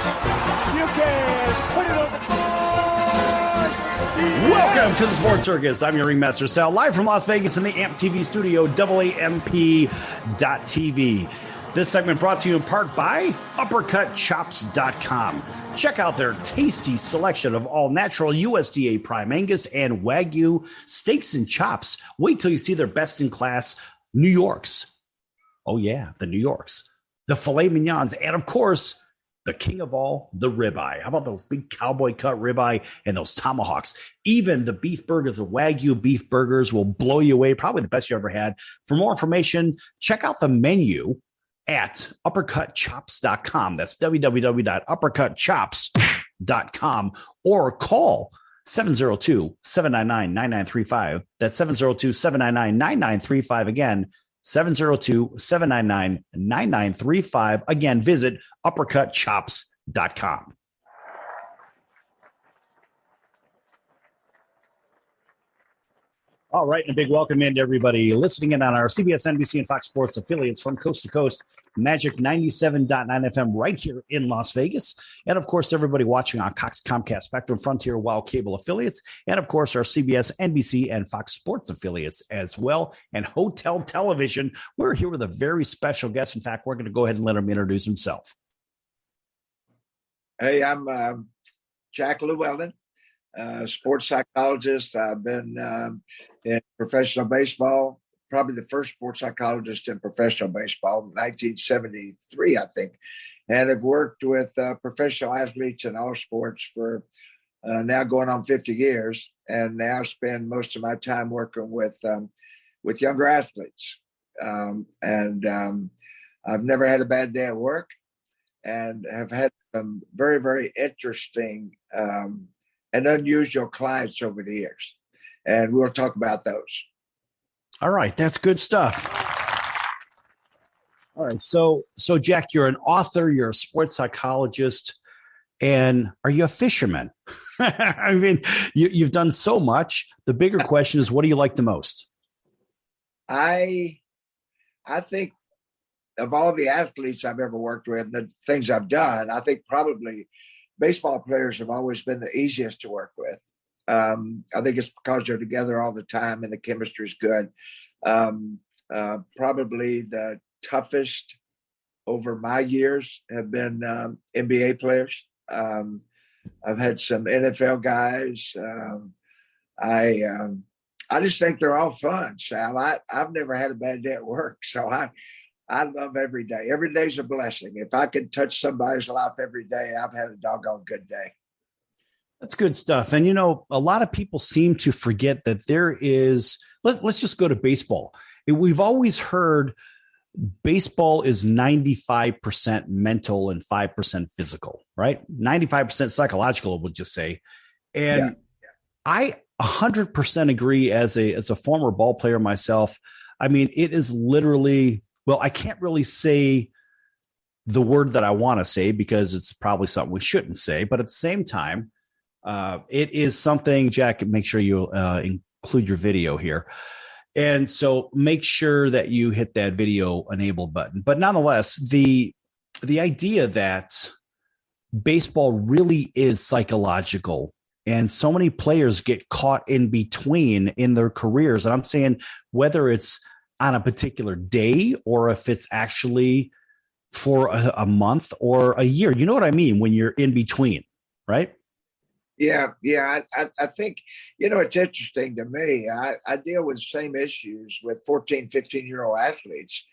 You can put it on the board. Welcome to the Sports Circus. I'm your ringmaster, Sal, live from Las Vegas in the AMP TV studio, AAMP.TV. This segment brought to you in part by UppercutChops.com. Check out their tasty selection of all natural USDA Prime Angus and Wagyu steaks and chops. Wait till you see their best-in-class New Yorks. Oh, yeah, the New Yorks. The filet mignons, and, of course, the king of all, the ribeye. How about those big cowboy cut ribeye and those tomahawks? Even the beef burgers, the Wagyu beef burgers will blow you away. Probably the best you ever had. For more information, check out the menu at uppercutchops.com. That's www.uppercutchops.com, or call 702-799-9935. That's 702-799-9935. Again, 702-799-9935. Again, visit uppercutchops.com. All right, and a big welcome in to everybody listening in on our CBS, NBC, and Fox Sports affiliates from coast to coast. Magic 97.9 FM right here in Las Vegas. And, of course, everybody watching on Cox, Comcast, Spectrum, Frontier, Wild Cable affiliates. And, of course, our CBS, NBC, and Fox Sports affiliates as well. And Hotel Television. We're here with a very special guest. In fact, we're going to go ahead and let him introduce himself. Hey, I'm Jack Llewellyn, sports psychologist. I've been in professional baseball, probably the first sports psychologist in professional baseball, 1973, I think. And I've worked with professional athletes in all sports for now going on 50 years, and now spend most of my time working with younger athletes. I've never had a bad day at work, and have had some very, very interesting and unusual clients over the years. And we'll talk about those. All right. That's good stuff. All right. So Jack, you're an author, you're a sports psychologist, and are you a fisherman? I mean, you've done so much. The bigger question is, what do you like the most? I think of all the athletes I've ever worked with and the things I've done, I think probably baseball players have always been the easiest to work with. I think it's because they're together all the time and the chemistry is good. Probably the toughest over my years have been NBA players. I've had some NFL guys. I just think they're all fun, Sal. I've never had a bad day at work, so I love every day. Every day's a blessing. If I can touch somebody's life every day, I've had a doggone good day. That's good stuff. And, a lot of people seem to forget that there is, let's just go to baseball. We've always heard baseball is 95% mental and 5% physical, right? 95% psychological, we'll just say. And I 100% agree as a former ball player myself. I mean, it is literally, well, I can't really say the word that I want to say because it's probably something we shouldn't say. But at the same time, it is something, Jack, make sure you include your video here. And so make sure that you hit that video enable button. But nonetheless, the idea that baseball really is psychological, and so many players get caught in between in their careers. And I'm saying whether it's on a particular day or if it's actually for a month or a year, you know what I mean? When you're in between, right? Yeah. I think, it's interesting to me. I deal with the same issues with 14, 15-year-old athletes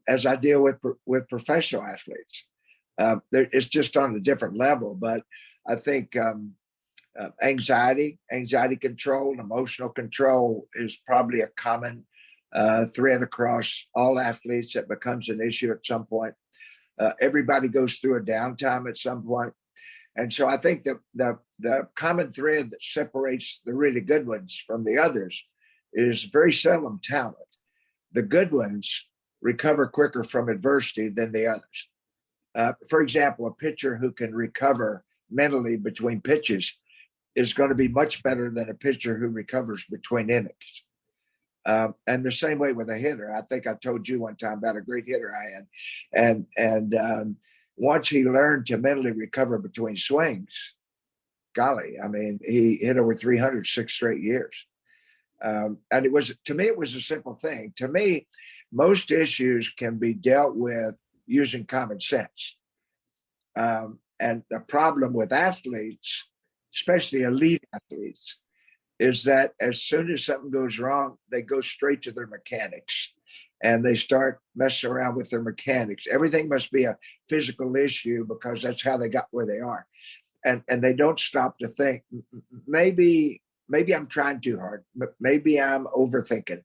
as I deal with professional athletes. It's just on a different level. But I think anxiety control, and emotional control is probably a common thread across all athletes that becomes an issue at some point. Everybody goes through a downtime at some point. And so I think that the common thread that separates the really good ones from the others is very seldom talent. The good ones recover quicker from adversity than the others. For example, a pitcher who can recover mentally between pitches is going to be much better than a pitcher who recovers between innings. And the same way with a hitter. I think I told you one time about a great hitter I had. And once he learned to mentally recover between swings, golly, I mean, he hit over 300 6 straight years. And it was, to me, it was a simple thing. To me, most issues can be dealt with using common sense. And the problem with athletes, especially elite athletes, is that as soon as something goes wrong, they go straight to their mechanics and they start messing around with their mechanics. Everything must be a physical issue because that's how they got where they are. And they don't stop to think, maybe I'm trying too hard. Maybe I'm overthinking.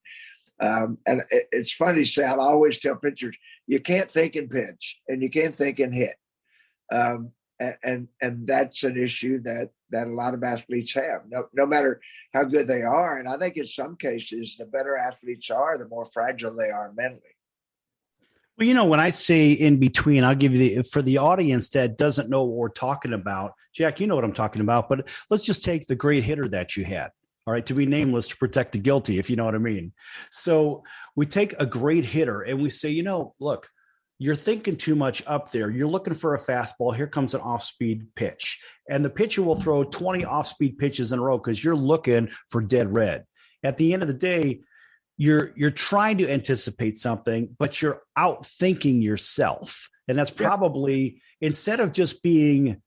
And it's funny, Sal, I always tell pitchers, you can't think and pitch and you can't think and hit. And that's an issue that a lot of athletes have, no matter how good they are. And I think in some cases, the better athletes are, the more fragile they are mentally. Well, when I say in between, I'll give you for the audience that doesn't know what we're talking about. Jack, you know what I'm talking about, but let's just take the great hitter that you had. All right, to be nameless to protect the guilty, if you know what I mean. So we take a great hitter and we say, look, you're thinking too much up there. You're looking for a fastball. Here comes an off-speed pitch. And the pitcher will throw 20 off-speed pitches in a row because you're looking for dead red. At the end of the day, you're trying to anticipate something, but you're out thinking yourself. And that's probably, instead of just being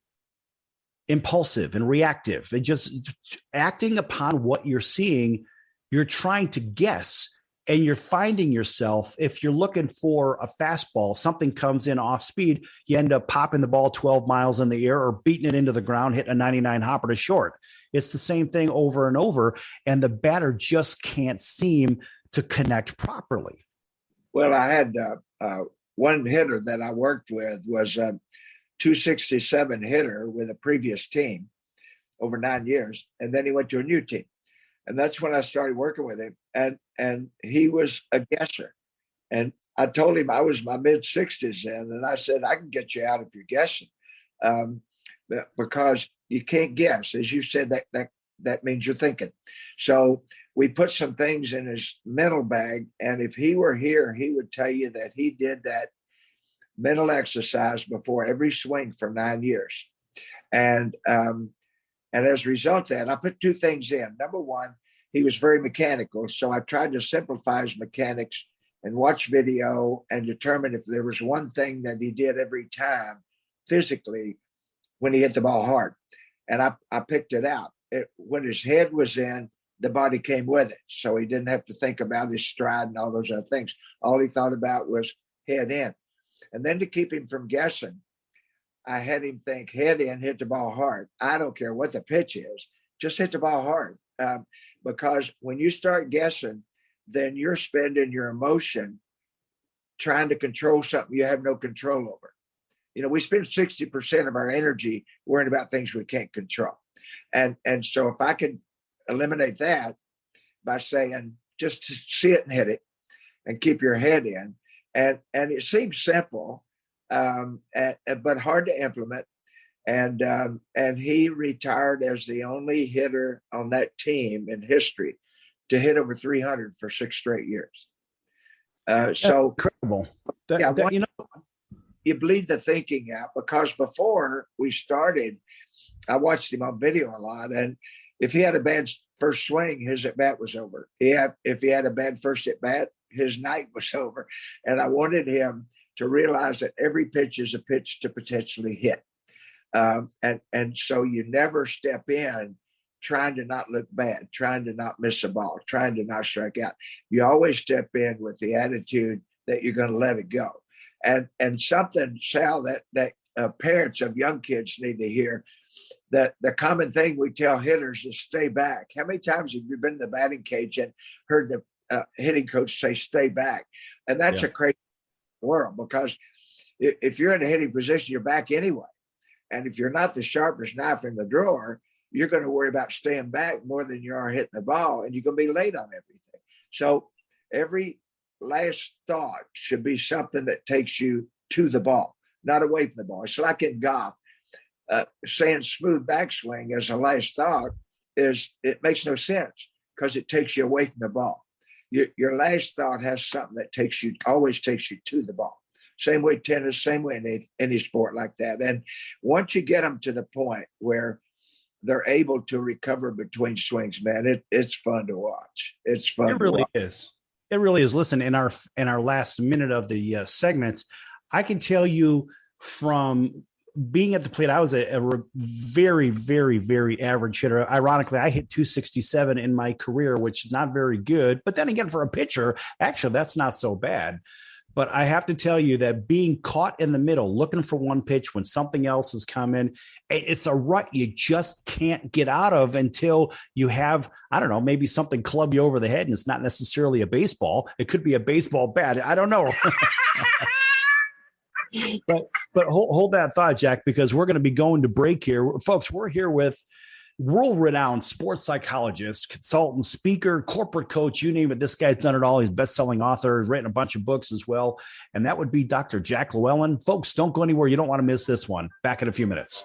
impulsive and reactive and just acting upon what you're seeing, you're trying to guess. And you're finding yourself, if you're looking for a fastball, something comes in off speed, you end up popping the ball 12 miles in the air or beating it into the ground, hitting a 99 hopper to short. It's the same thing over and over. And the batter just can't seem to connect properly. Well, I had one hitter that I worked with was a 267 hitter with a previous team over 9 years. And then he went to a new team. And that's when I started working with him. And he was a guesser. And I told him I was my mid-60s then. And I said, I can get you out if you're guessing. Because you can't guess. As you said, that means you're thinking. So we put some things in his mental bag. And if he were here, he would tell you that he did that mental exercise before every swing for 9 years. And as a result of that, I put two things in. Number one, he was very mechanical. So I tried to simplify his mechanics and watch video and determine if there was one thing that he did every time physically when he hit the ball hard. And I picked it out. When his head was in, the body came with it. So he didn't have to think about his stride and all those other things. All he thought about was head in. And then to keep him from guessing, I had him think head in, hit the ball hard. I don't care what the pitch is, just hit the ball hard. Because when you start guessing, then you're spending your emotion trying to control something you have no control over. We spend 60% of our energy worrying about things we can't control. And so if I could eliminate that by saying, just see it and hit it and keep your head in. And it seems simple, but hard to implement. And he retired as the only hitter on that team in history to hit over 300 for 6 straight years. So incredible. You bleed the thinking out, because before we started, I watched him on video a lot. And if he had a bad first swing, his at bat was over. If he had a bad first at bat, his night was over. And I wanted him to realize that every pitch is a pitch to potentially hit. And so you never step in trying to not look bad, trying to not miss a ball, trying to not strike out. You always step in with the attitude that you're going to let it go. And something, Sal, that parents of young kids need to hear, that the common thing we tell hitters is stay back. How many times have you been in the batting cage and heard the hitting coach say, stay back? And that's a crazy world, because if you're in a hitting position, you're back anyway. And if you're not the sharpest knife in the drawer, you're going to worry about staying back more than you are hitting the ball, and you're going to be late on everything. So every last thought should be something that takes you to the ball, not away from the ball. It's like in golf, saying smooth backswing as a last thought it makes no sense, because it takes you away from the ball. Your last thought has something that always takes you to the ball. same way tennis, same way any sport like that. And once you get them to the point where they're able to recover between swings, man, it's fun to watch. It's fun. It really is. It really is. Listen, in our last minute of the segment, I can tell you from being at the plate, I was a very, very, very average hitter. Ironically, I hit 267 in my career, which is not very good. But then again, for a pitcher, actually, that's not so bad. But I have to tell you that being caught in the middle, looking for one pitch when something else is coming, it's a rut you just can't get out of until you have, I don't know, maybe something club you over the head, and it's not necessarily a baseball. It could be a baseball bat. I don't know. But hold that thought, Jack, because we're going to be going to break here. Folks, we're here with world-renowned sports psychologist, consultant, speaker, corporate coach, you name it. This guy's done it all. He's a best-selling author. He's written a bunch of books as well. And that would be Dr. Jack Llewellyn. Folks, don't go anywhere. You don't want to miss this one. Back in a few minutes.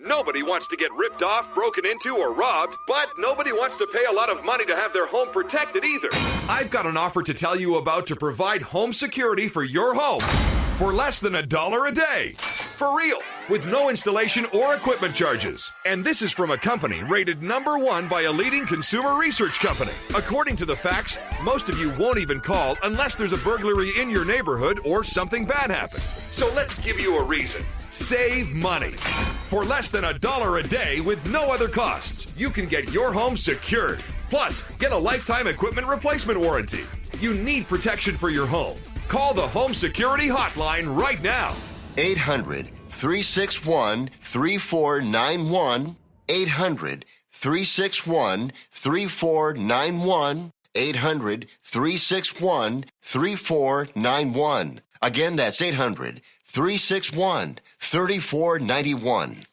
Nobody wants to get ripped off, broken into, or robbed, but nobody wants to pay a lot of money to have their home protected either. I've got an offer to tell you about to provide home security for your home for less than $1 a day. For real, with no installation or equipment charges. And this is from a company rated #1 by a leading consumer research company. According to the facts, most of you won't even call unless there's a burglary in your neighborhood or something bad happened. So let's give you a reason. Save money. For less than $1 a day with no other costs, you can get your home secured. Plus, get a lifetime equipment replacement warranty. You need protection for your home. Call the Home Security Hotline right now. 800-361-3491. 800-361-3491. 800-361-3491. Again, that's 800-361-3491.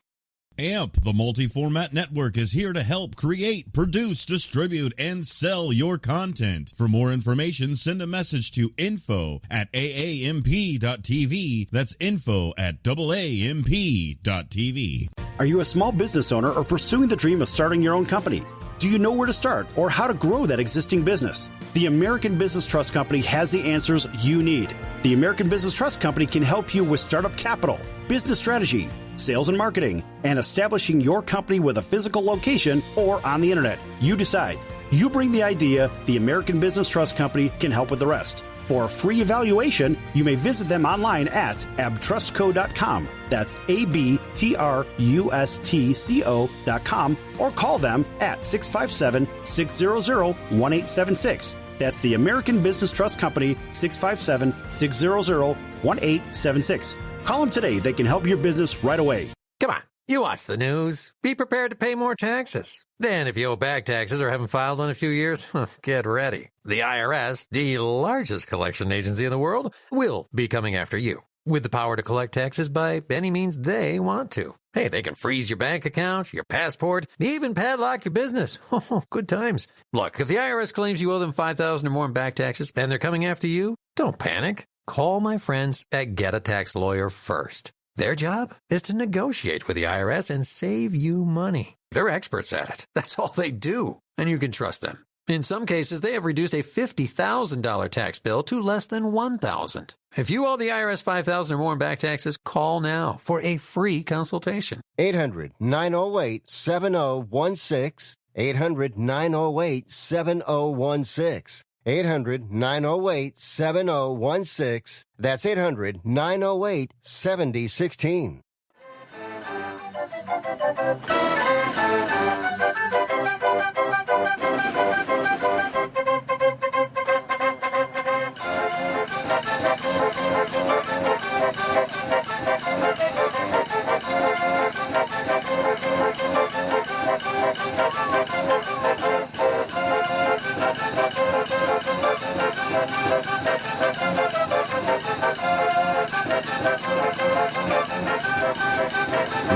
AMP, the multi-format network, is here to help create, produce, distribute, and sell your content. For more information, send a message to info@aamp.tv. That's info@aamp.tv. Are you a small business owner or pursuing the dream of starting your own company? Do you know where to start or how to grow that existing business? The American Business Trust Company has the answers you need. The American Business Trust Company can help you with startup capital, business strategy, sales and marketing, and establishing your company with a physical location or on the internet. You decide. You bring the idea, the American Business Trust Company can help with the rest. For a free evaluation, you may visit them online at abtrustco.com. That's abtrustco.com, or call them at 657-600-1876. That's the American Business Trust Company, 657-600-1876. Call them today. They can help your business right away. Come on, you watch the news. Be prepared to pay more taxes. Then if you owe back taxes or haven't filed in a few years, get ready. The IRS, the largest collection agency in the world, will be coming after you with the power to collect taxes by any means they want to. Hey, they can freeze your bank account, your passport, even padlock your business. Oh, good times. Look, if the IRS claims you owe them $5,000 or more in back taxes and they're coming after you, don't panic. Call my friends at Get a Tax Lawyer first. Their job is to negotiate with the IRS and save you money. They're experts at it. That's all they do. And you can trust them. In some cases, they have reduced a $50,000 tax bill to less than $1,000. If you owe the IRS $5,000 or more in back taxes, call now for a free consultation. 800-908-7016. 800-908-7016. 800-908-7016. That's 800-908-7016.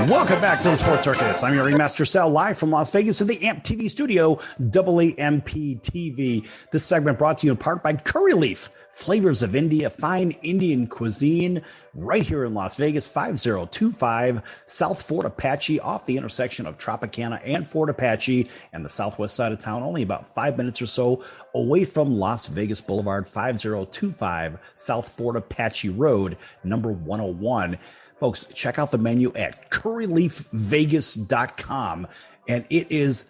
Welcome back to the Sports Circus. I'm your ringmaster Sal, live from Las Vegas in the AMP TV studio, AAMP TV. This segment brought to you in part by Curry Leaf, flavors of India, fine Indian cuisine, right here in Las Vegas, 5025 South Fort Apache, off the intersection of Tropicana and Fort Apache, and the southwest side of town, only about 5 minutes or so away from Las Vegas Boulevard, 5025 South Fort Apache Road, number 101. Folks, check out the menu at curryleafvegas.com, and it is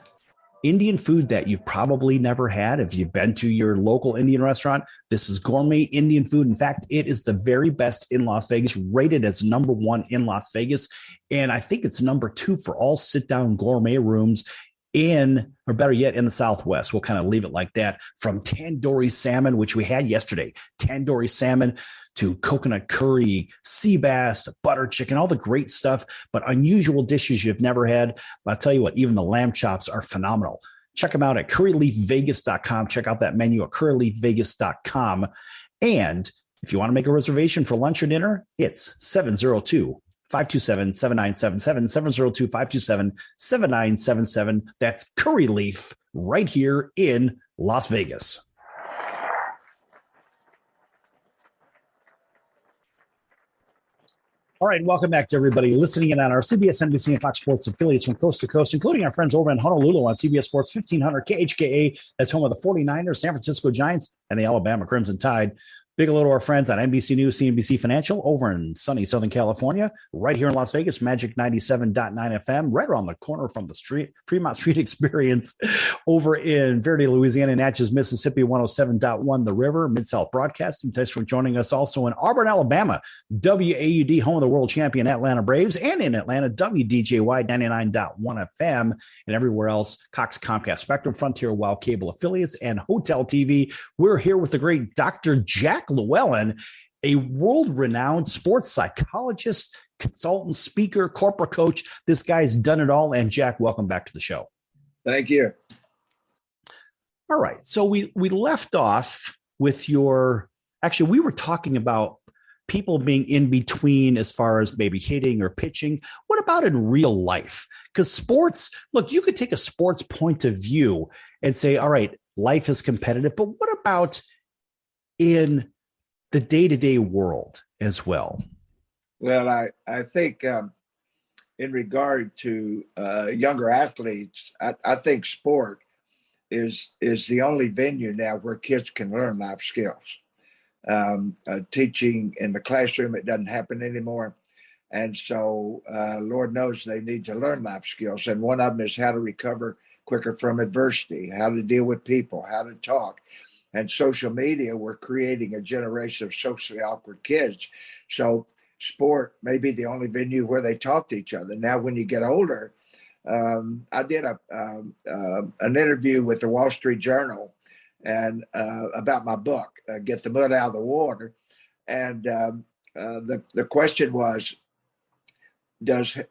Indian food that you've probably never had. If you've been to your local Indian restaurant, this is gourmet Indian food. In fact, it is the very best in Las Vegas, rated as number 1 in Las Vegas, and I think it's number 2 for all sit-down gourmet rooms in, or better yet, in the Southwest. We'll kind of leave it like that. From tandoori salmon, which we had yesterday, tandoori salmon, to coconut curry, sea bass, to butter chicken, all the great stuff, but unusual dishes you've never had. But I'll tell you what, even the lamb chops are phenomenal. Check them out at curryleafvegas.com. Check out that menu at curryleafvegas.com. And if you want to make a reservation for lunch or dinner, it's 702-527-7977, 702-527-7977. That's Curry Leaf right here in Las Vegas. All right, welcome back to everybody listening in on our CBS, NBC, and Fox Sports affiliates from coast to coast, including our friends over in Honolulu on CBS Sports 1500 KHKA. That's home of the 49ers, San Francisco Giants, and the Alabama Crimson Tide. Big hello to our friends on NBC News, CNBC Financial over in sunny Southern California, right here in Las Vegas, Magic 97.9 FM, right around the corner from the Fremont Street Experience over in Verde, Louisiana, Natchez, Mississippi, 107.1 The River, Mid-South Broadcasting. Thanks for joining us also in Auburn, Alabama, WAUD, home of the world champion Atlanta Braves, and in Atlanta, WDJY 99.1 FM, and everywhere else, Cox, Comcast, Spectrum, Frontier, Wild Cable affiliates, and Hotel TV. We're here with the great Dr. Jack Llewellyn, a world-renowned sports psychologist, consultant, speaker, corporate coach. This guy's done it all. And Jack, welcome back to the show. Thank you. All right. So we left off with we were talking about people being in between as far as maybe hitting or pitching. What about in real life? Because sports, look, you could take a sports point of view and say, all right, life is competitive, but what about in the day-to-day world as well? Well, I think in regard to younger athletes, I think sport is the only venue now where kids can learn life skills. Teaching in the classroom, it doesn't happen anymore. And so Lord knows they need to learn life skills. And one of them is how to recover quicker from adversity, how to deal with people, how to talk. And social media, we're creating a generation of socially awkward kids. So sport may be the only venue where they talk to each other. Now, when you get older, I did an interview with the Wall Street Journal and about my book, Get the Mud Out of the Water. And the question was,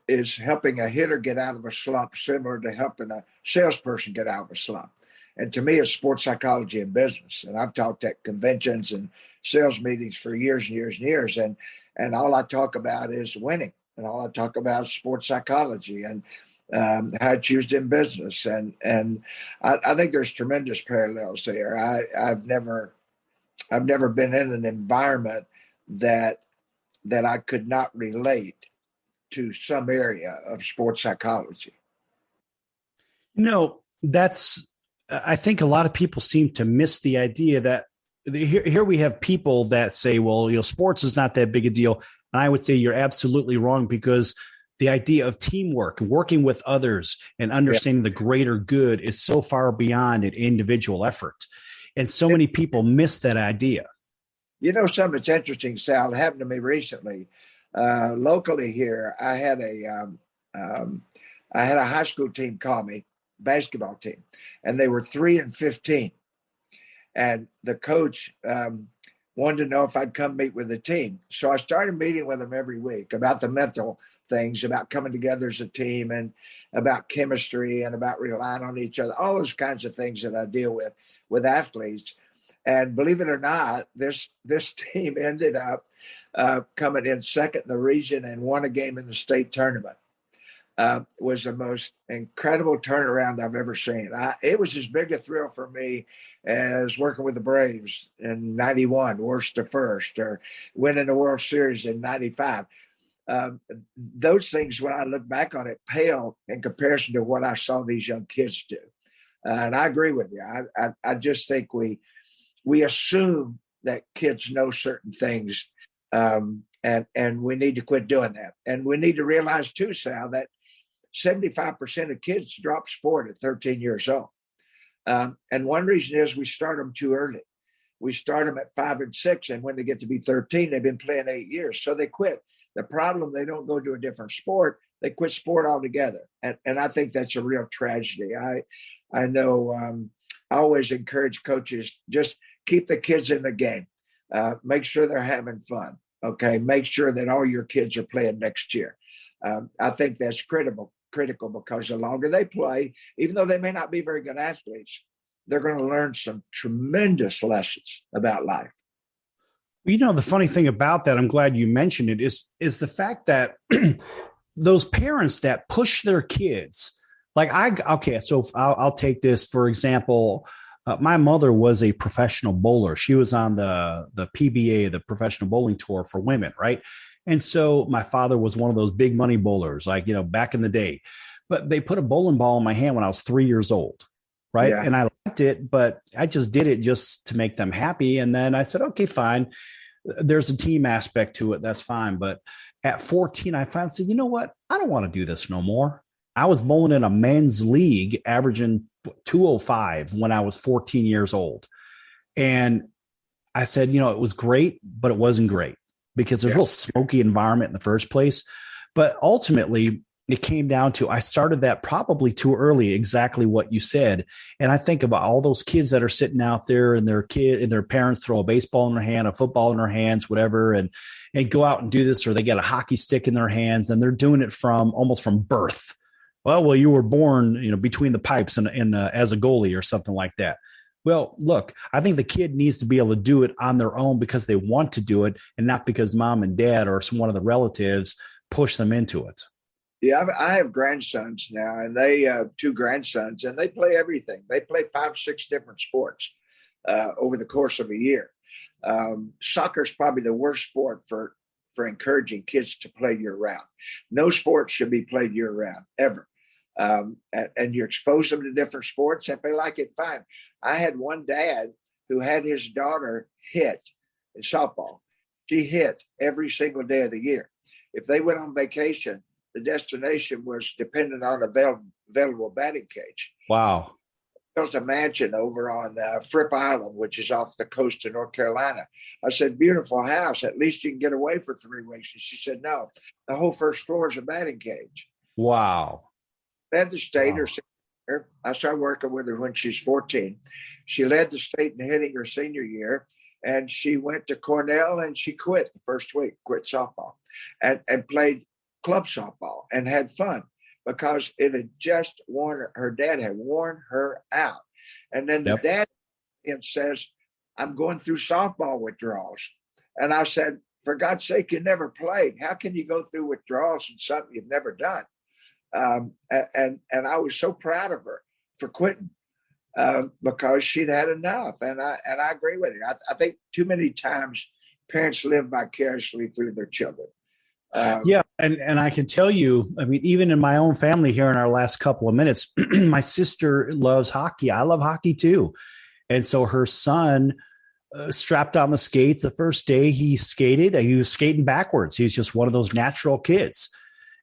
is helping a hitter get out of a slump similar to helping a salesperson get out of a slump? And to me, it's sports psychology and business. And I've talked at conventions and sales meetings for years and years and years. And all I talk about is winning. And all I talk about is sports psychology and how it's used in business. And I think there's tremendous parallels there. I've never been in an environment that I could not relate to some area of sports psychology. I think a lot of people seem to miss the idea that here we have people that say, well, sports is not that big a deal. And I would say you're absolutely wrong, because the idea of teamwork, working with others and understanding the greater good is so far beyond an individual effort. And so many people miss that idea. Something that's interesting, Sal, it happened to me recently. Locally here, I had a high school team call me, basketball team, and they were 3-15. And the coach wanted to know if I'd come meet with the team. So I started meeting with them every week about the mental things, about coming together as a team, and about chemistry, and about relying on each other, all those kinds of things that I deal with athletes. And believe it or not, this team ended up coming in second in the region and won a game in the state tournament. was the most incredible turnaround I've ever seen. It was as big a thrill for me as working with the Braves in 91, worst to first, or winning the World Series in 95. Those things, when I look back on it, pale in comparison to what I saw these young kids do. And I agree with you. I just think we assume that kids know certain things, and we need to quit doing that. And we need to realize too, Sal, that 75% of kids drop sport at 13 years old. And one reason is we start them too early. We start them at 5 and 6, and when they get to be 13, they've been playing 8 years, so they quit. The problem, they don't go to a different sport. They quit sport altogether. And I think that's a real tragedy. I know I always encourage coaches, just keep the kids in the game. Make sure they're having fun. Okay. Make sure that all your kids are playing next year. I think that's critical because the longer they play, even though they may not be very good athletes, they're going to learn some tremendous lessons about life. You know, the funny thing about that, I'm glad you mentioned it, is the fact that those parents that push their kids, like so I'll take this, for example. My mother was a professional bowler. She was on the PBA, the Professional Bowling Tour for women, right? And so my father was one of those big money bowlers, like, back in the day. But they put a bowling ball in my hand when I was 3 years old, right? Yeah. And I liked it, but I just did it just to make them happy. And then I said, okay, fine. There's a team aspect to it. That's fine. But at 14, I finally said, you know what? I don't want to do this no more. I was bowling in a men's league, averaging 205 when I was 14 years old. And I said, it was great, but it wasn't great because there's a real smoky environment in the first place. But ultimately, it came down to, I started that probably too early, exactly what you said. And I think about all those kids that are sitting out there and their parents throw a baseball in their hand, a football in their hands, whatever, and go out and do this, or they get a hockey stick in their hands and they're doing it almost from birth. Well, you were born, between the pipes and as a goalie or something like that. Well, look, I think the kid needs to be able to do it on their own because they want to do it and not because mom and dad or one of the relatives push them into it. Yeah, I have grandsons now, and they have 2 grandsons, and they play everything. They play 5, 6 different sports over the course of a year. Soccer is probably the worst sport for encouraging kids to play year round. No sport should be played year round ever. And you expose them to different sports. If they like it, fine. I had one dad who had his daughter hit in softball. She hit every single day of the year. If they went on vacation, the destination was dependent on available batting cage. Wow. There was a mansion over on Fripp Island, which is off the coast of North Carolina. I said, beautiful house. At least you can get away for 3 weeks. And she said, no, the whole first floor is a batting cage. Wow. Led the state her senior year. I started working with her when she's 14. She led the state in hitting her senior year. And she went to Cornell and she quit the first week, quit softball, and played club softball and had fun because it had just her dad had worn her out. And then the dad says, I'm going through softball withdrawals. And I said, for God's sake, you never played. How can you go through withdrawals in something you've never done? And I was so proud of her for quitting because she'd had enough. And I agree with you. I think too many times parents live vicariously through their children. And I can tell you, even in my own family here in our last couple of minutes, my sister loves hockey. I love hockey too. And so her son strapped on the skates the first day he skated. He was skating backwards. He's just one of those natural kids.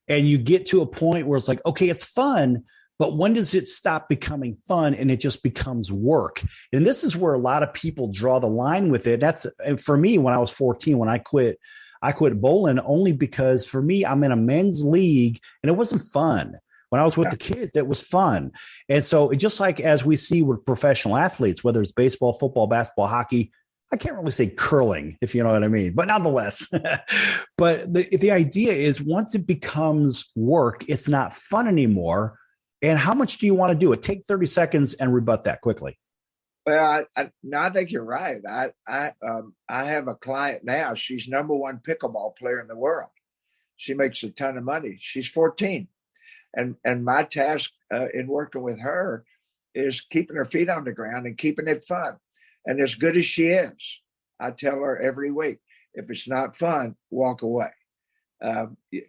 And you get to a point where it's like, okay, it's fun, but when does it stop becoming fun and it just becomes work? And this is where a lot of people draw the line with it. That's for me, when I was 14, when I quit bowling only because for me, I'm in a men's league and it wasn't fun. When I was with the kids, that was fun. And so it just like as we see with professional athletes, whether it's baseball, football, basketball, hockey, I can't really say curling, if you know what I mean, but nonetheless. But the idea is once it becomes work, it's not fun anymore. And how much do you want to do it? Take 30 seconds and rebut that quickly. Well, I think you're right. I have a client now. She's #1 pickleball player in the world. She makes a ton of money. She's 14. And my task in working with her is keeping her feet on the ground and keeping it fun. And as good as she is, I tell her every week, if it's not fun, walk away.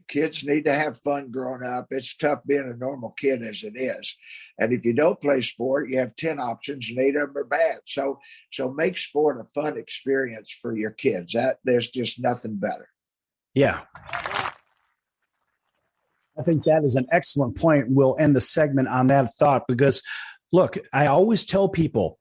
Kids need to have fun growing up. It's tough being a normal kid as it is. And if you don't play sport, you have 10 options and 8 of them are bad. So make sport a fun experience for your kids. There's just nothing better. Yeah. I think that is an excellent point. We'll end the segment on that thought because, look, I always tell people,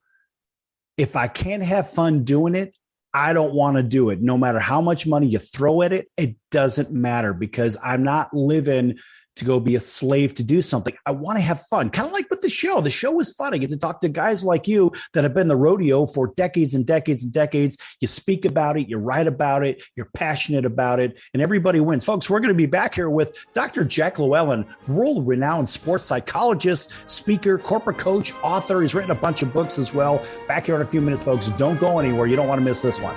if I can't have fun doing it, I don't want to do it. No matter how much money you throw at it, it doesn't matter because I'm not living to go be a slave to do something. I want to have fun, kind of like with the show. The show is fun. I get to talk to guys like you that have been the rodeo for decades and decades and decades. You speak about it, you write about it, you're passionate about it, and everybody wins. Folks, we're going to be back here with Dr. Jack Llewellyn, world-renowned sports psychologist, speaker, corporate coach, author. He's written a bunch of books as well. Back here in a few minutes, folks. Don't go anywhere. You don't want to miss this one.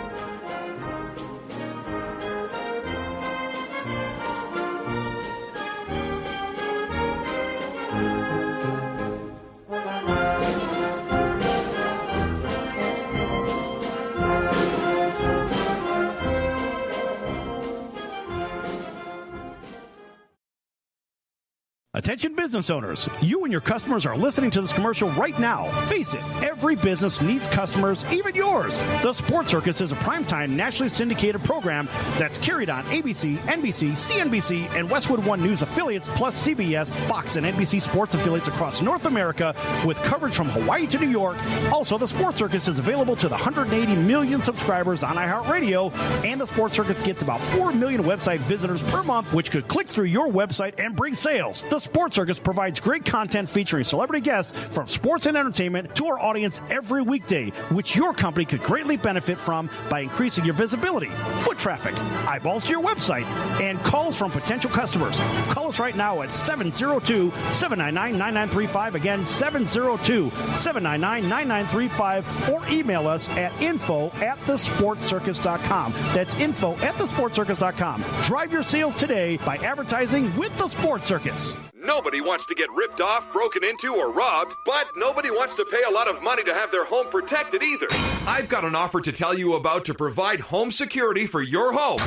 Attention business owners, you and your customers are listening to this commercial right now. Face it, every business needs customers, even yours. The Sports Circus is a primetime nationally syndicated program that's carried on ABC, NBC, CNBC, and Westwood One News affiliates, plus CBS, Fox, and NBC sports affiliates across North America with coverage from Hawaii to New York. Also, the Sports Circus is available to the 180 million subscribers on iHeartRadio, and the Sports Circus gets about 4 million website visitors per month, which could click through your website and bring sales. The Sports Circus provides great content featuring celebrity guests from sports and entertainment to our audience every weekday, which your company could greatly benefit from by increasing your visibility, foot traffic, eyeballs to your website, and calls from potential customers. Call us right now at 702-799-9935. Again, 702-799-9935, or email us at info@thesportscircus.com. That's info@thesportscircus.com. Drive your sales today by advertising with the Sports Circus. Nobody wants to get ripped off, broken into, or robbed, but nobody wants to pay a lot of money to have their home protected either. I've got an offer to tell you about to provide home security for your home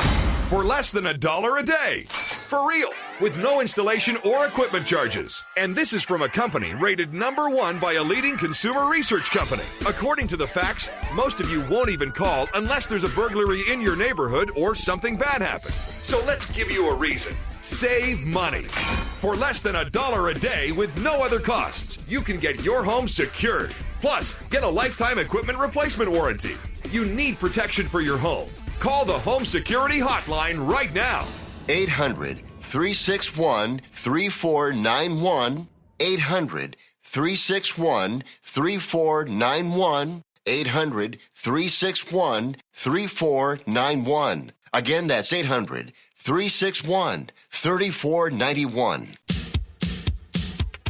for less than $1 a day. For real, with no installation or equipment charges. And this is from a company rated #1 by a leading consumer research company. According to the facts, most of you won't even call unless there's a burglary in your neighborhood or something bad happened. So let's give you a reason. Save money. For less than $1 a day with no other costs, you can get your home secured. Plus, get a lifetime equipment replacement warranty. You need protection for your home. Call the Home Security Hotline right now. 800-361-3491. 800-361-3491. 800-361-3491. Again, that's 800-361-3491.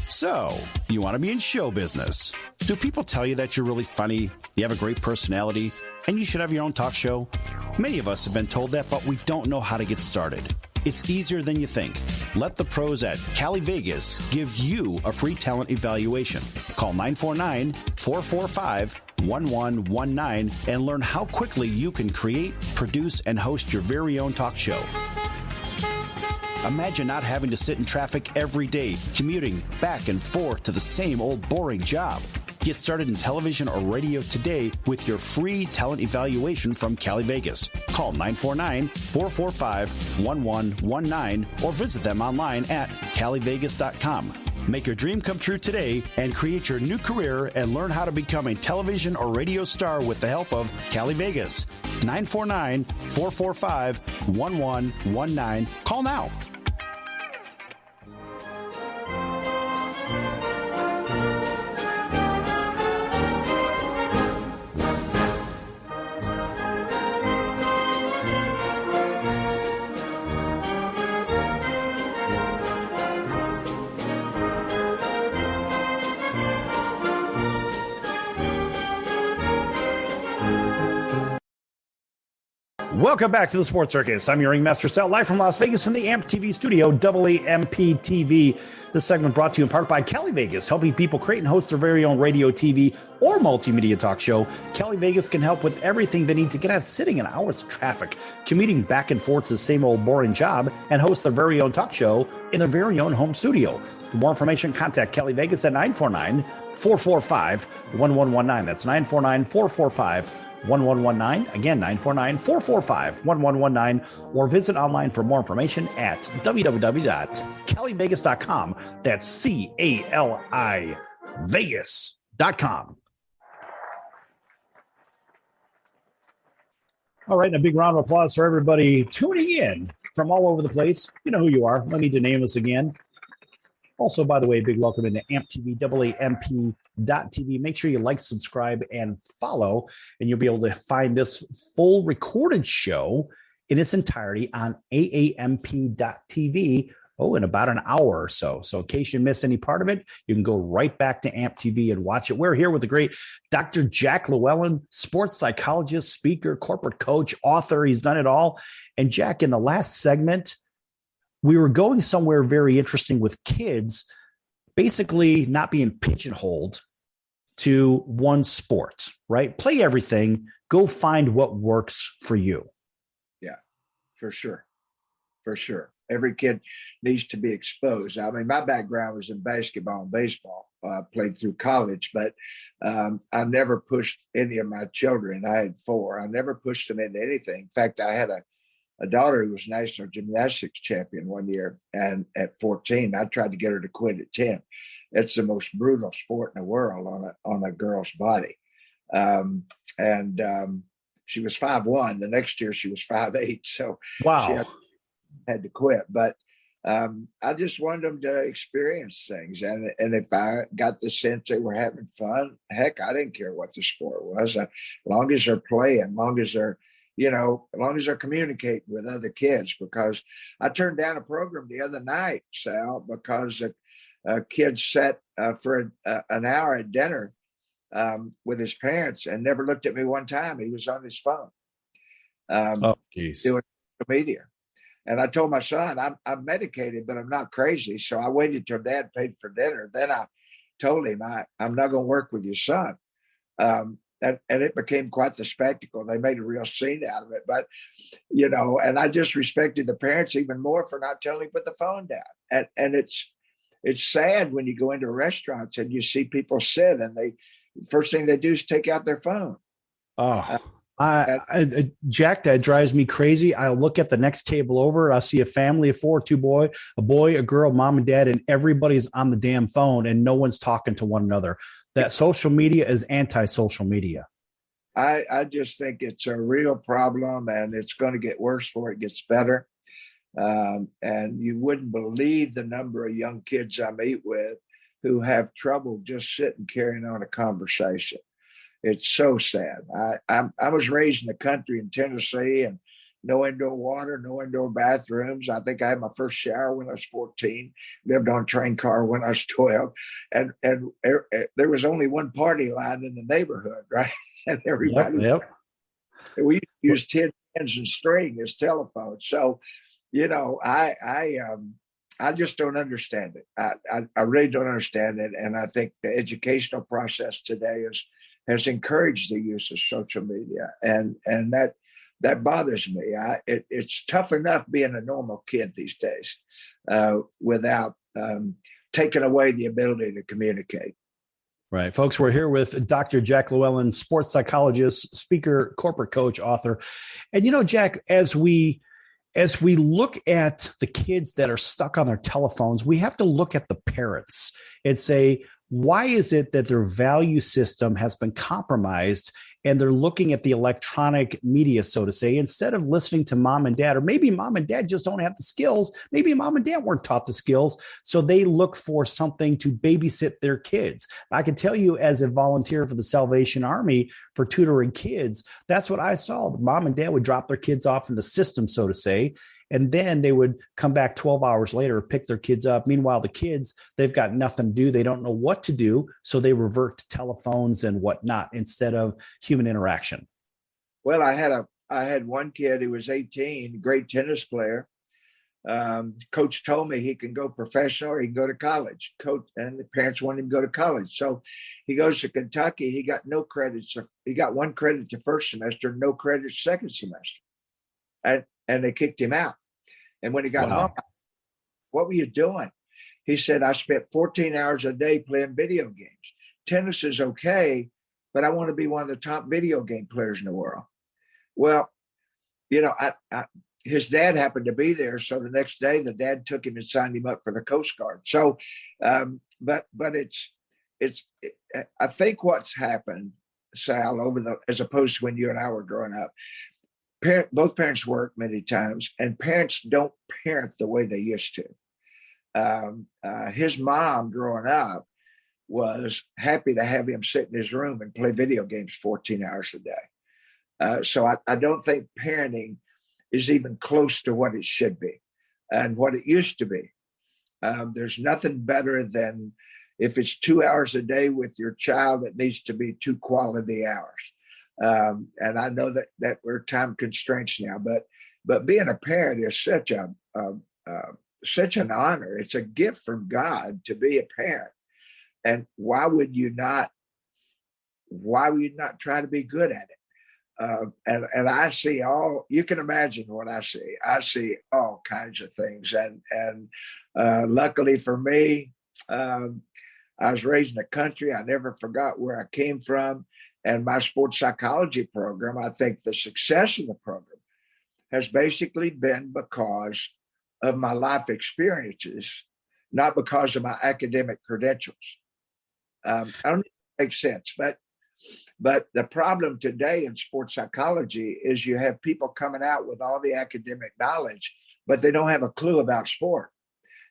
So, you want to be in show business. Do people tell you that you're really funny, you have a great personality, and you should have your own talk show? Many of us have been told that, but we don't know how to get started. It's easier than you think. Let the pros at Cali Vegas give you a free talent evaluation. Call 949-445-1119 and learn how quickly you can create, produce, and host your very own talk show. Imagine not having to sit in traffic every day, commuting back and forth to the same old boring job. Get started in television or radio today with your free talent evaluation from Cali Vegas. Call 949-445-1119 or visit them online at calivegas.com. Make your dream come true today and create your new career and learn how to become a television or radio star with the help of Cali Vegas. 949-445-1119. Call now. Welcome back to the Sports Circus. I'm your ringmaster Sal, live from Las Vegas from the AMP TV studio, AAMP TV This segment brought to you in part by Cali Vegas, helping people create and host their very own radio, TV, or multimedia talk show. Cali Vegas can help with everything they need to get out of sitting in hours of traffic, commuting back and forth to the same old boring job, and host their very own talk show in their very own home studio. For more information, contact Cali Vegas at 949-445-1119. That's 949-445-1119. Again, 949-445-1119. Or visit online for more information at www.calivegas.com. That's C-A-L-I Vegas.com. All right, and a big round of applause for everybody tuning in from all over the place. You know who you are. No need to name us again. Also, by the way, big welcome into AMP TV, AAMP.TV. Make sure you like, subscribe, and follow, and you'll be able to find this full recorded show in its entirety on AAMP.TV, in about an hour or so. So in case you miss any part of it, you can go right back to AMP TV and watch it. We're here with the great Dr. Jack Llewellyn, sports psychologist, speaker, corporate coach, author. He's done it all. And Jack, in the last segment, we were going somewhere very interesting with kids, basically not being pigeonholed to one sport, right? Play everything, go find what works for you. Yeah, for sure. For sure. Every kid needs to be exposed. I mean, my background was in basketball and baseball. I played through college, but I never pushed any of my children. I had 4. I never pushed them into anything. In fact, I had a daughter who was national gymnastics champion one year, and at 14, I tried to get her to quit at 10. It's the most brutal sport in the world on a girl's body. She was 5'1". The next year she was 5'8". So wow, she had to quit. But I just wanted them to experience things. And if I got the sense they were having fun, heck, I didn't care what the sport was. As long as they're playing, as long as they're communicating with other kids. Because I turned down a program the other night, Sal, because a kid sat for an hour at dinner with his parents and never looked at me one time. He was on his phone doing social media. And I told my son, I'm medicated, but I'm not crazy. So I waited till Dad paid for dinner. Then I told him, I'm not going to work with your son. And it became quite the spectacle. They made a real scene out of it. But, and I just respected the parents even more for not telling him to put the phone down. And it's sad when you go into restaurants and you see people sit and first thing they do is take out their phone. Jack, that drives me crazy. I'll look at the next table over. I'll see a family of 4, 2 boys, a boy, a girl, mom and dad, and everybody's on the damn phone and no one's talking to one another. That social media is anti-social media. I just think it's a real problem, and it's going to get worse before it gets better. And you wouldn't believe the number of young kids I meet with who have trouble just sitting carrying on a conversation. It's so sad. I was raised in the country in Tennessee, and no indoor water, no indoor bathrooms. I think I had my first shower when I was 14, lived on a train car when I was 12. And there was only one party line in the neighborhood, right? And everybody, we used tin cans and string as telephones. So, I just don't understand it. I really don't understand it. And I think the educational process today has encouraged the use of social media. And that bothers me. It's tough enough being a normal kid these days without taking away the ability to communicate. Right. Folks, we're here with Dr. Jack Llewellyn, sports psychologist, speaker, corporate coach, author. And, Jack, as we look at the kids that are stuck on their telephones, we have to look at the parents and say, why is it that their value system has been compromised and they're looking at the electronic media, so to say, instead of listening to mom and dad? Or maybe mom and dad just don't have the skills. Maybe mom and dad weren't taught the skills, so they look for something to babysit their kids. I can tell you, as a volunteer for the Salvation Army for tutoring kids, that's what I saw. Mom and dad would drop their kids off in the system, so to say, and then they would come back 12 hours later, pick their kids up. Meanwhile, the kids, they've got nothing to do. They don't know what to do. So they revert to telephones and whatnot instead of human interaction. Well, I had one kid who was 18, great tennis player, Coach told me he can go professional or he can go to college. Coach and the parents want him to go to college. So he goes to Kentucky. He got no credits. He got 1 credit the first semester, no credit second semester. And they kicked him out. And when he got home, what were you doing? He said, I spent 14 hours a day playing video games. Tennis is okay, but I want to be one of the top video game players in the world. Well, you know, his dad happened to be there. So the next day, the dad took him and signed him up for the Coast Guard. So, but I think what's happened, Sal, as opposed to when you and I were growing up, both parents work many times, and parents don't parent the way they used to. His mom growing up was happy to have him sit in his room and play video games 14 hours a day. So I don't think parenting is even close to what it should be and what it used to be. There's nothing better than if it's 2 hours a day with your child, it needs to be 2 quality hours. And I know that we're time constraints now, but being a parent is such an honor. It's a gift from God to be a parent. And why would you not try to be good at it? And I see you can imagine what I see. I see all kinds of things. And luckily for me, I was raised in the country. I never forgot where I came from. And my sports psychology program, I think the success of the program has basically been because of my life experiences, not because of my academic credentials. I don't know if it makes sense, but the problem today in sports psychology is you have people coming out with all the academic knowledge, but they don't have a clue about sport.